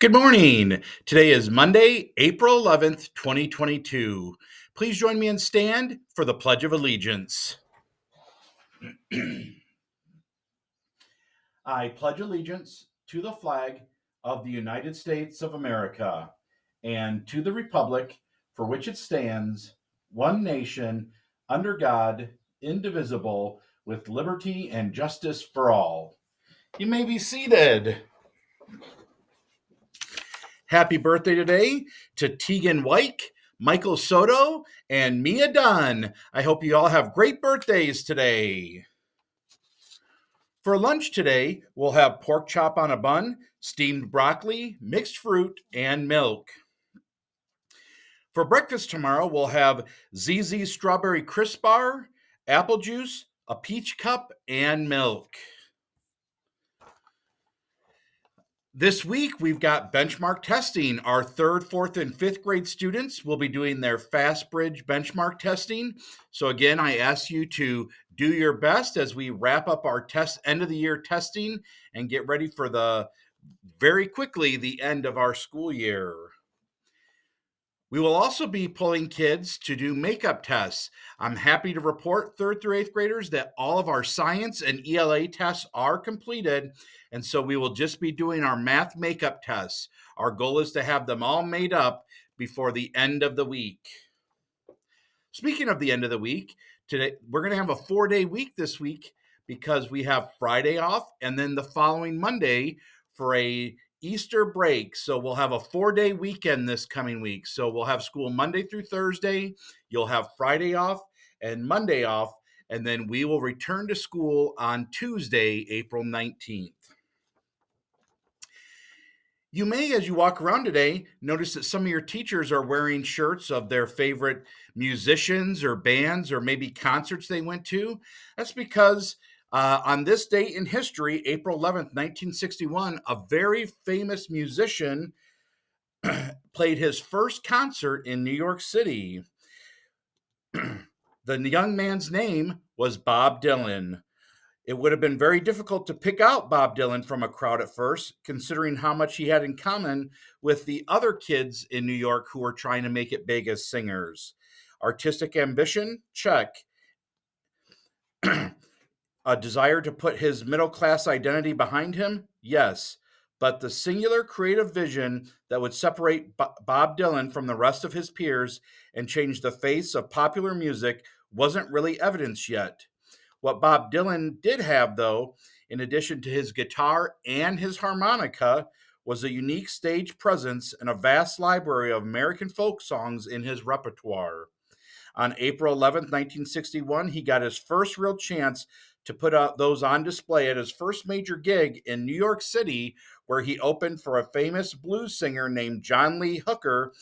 Good morning. Today is Monday, April 11th, 2022. Please join me and stand for the Pledge of Allegiance. I pledge allegiance to the flag of the United States of America and to the republic for which it stands, one nation, under God, indivisible, with liberty and justice for all. You may be seated. Happy birthday today to Tegan White, Michael Soto, and Mia Dunn. I hope you all have great birthdays today. For lunch today, we'll have pork chop on a bun, steamed broccoli, mixed fruit, and milk. For breakfast tomorrow, we'll have ZZ Strawberry Crisp Bar, apple juice, a peach cup, and milk. This week, we've got benchmark testing. Our third, fourth, and fifth grade students will be doing their FastBridge benchmark testing. So again, I ask you to do your best as we wrap up our end of the year testing and get ready for very quickly the end of our school year. We will also be pulling kids to do makeup tests. I'm happy to report, third through eighth graders, that all of our science and ELA tests are completed. And so we will just be doing our math makeup tests. Our goal is to have them all made up before the end of the week. Speaking of the end of the week, today we're going to have a 4-day week this week because we have Friday off and then the following Monday for a Easter break. So we'll have a 4-day weekend this coming week. So we'll have school Monday through Thursday. You'll have Friday off and Monday off. And then we will return to school on Tuesday, April 19th. You may, as you walk around today, notice that some of your teachers are wearing shirts of their favorite musicians or bands or maybe concerts they went to. That's because on this date in history, April 11th, 1961, a very famous musician played his first concert in New York City. The young man's name was Bob Dylan. It would have been very difficult to pick out Bob Dylan from a crowd at first, considering how much he had in common with the other kids in New York who were trying to make it big as singers. Artistic ambition? Check. A desire to put his middle-class identity behind him? Yes. But the singular creative vision that would separate Bob Dylan from the rest of his peers and change the face of popular music wasn't really evidenced yet. What Bob Dylan did have, though, in addition to his guitar and his harmonica, was a unique stage presence and a vast library of American folk songs in his repertoire. On April 11th, 1961, he got his first real chance to put out those on display at his first major gig in New York City, where he opened for a famous blues singer named John Lee Hooker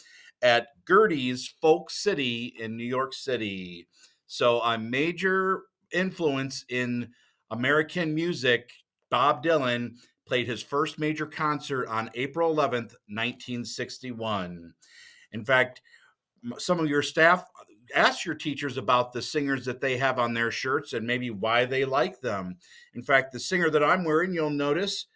at Gertie's Folk City in New York City. So a major influence in American music, Bob Dylan played his first major concert on April 11th, 1961. In fact, some of your staff ask your teachers about the singers that they have on their shirts and maybe why they like them. In fact, the singer that I'm wearing, you'll notice,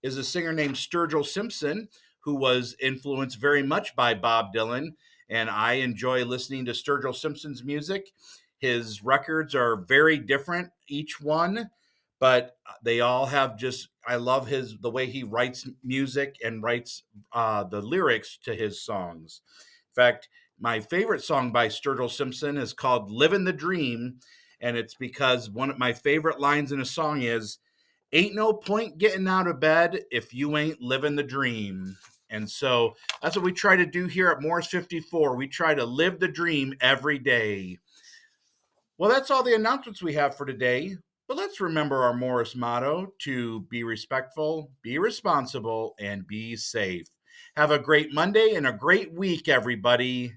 is a singer named Sturgill Simpson, who was influenced very much by Bob Dylan. And I enjoy listening to Sturgill Simpson's music. His records are very different, each one, but they all have I love the way he writes music and writes the lyrics to his songs. In fact, my favorite song by Sturgill Simpson is called Livin' the Dream, and it's because one of my favorite lines in a song is, "Ain't no point getting out of bed if you ain't living the dream." And so that's what we try to do here at Morris 54. We try to live the dream every day. Well, that's all the announcements we have for today. But let's remember our Morris motto to be respectful, be responsible, and be safe. Have a great Monday and a great week, everybody.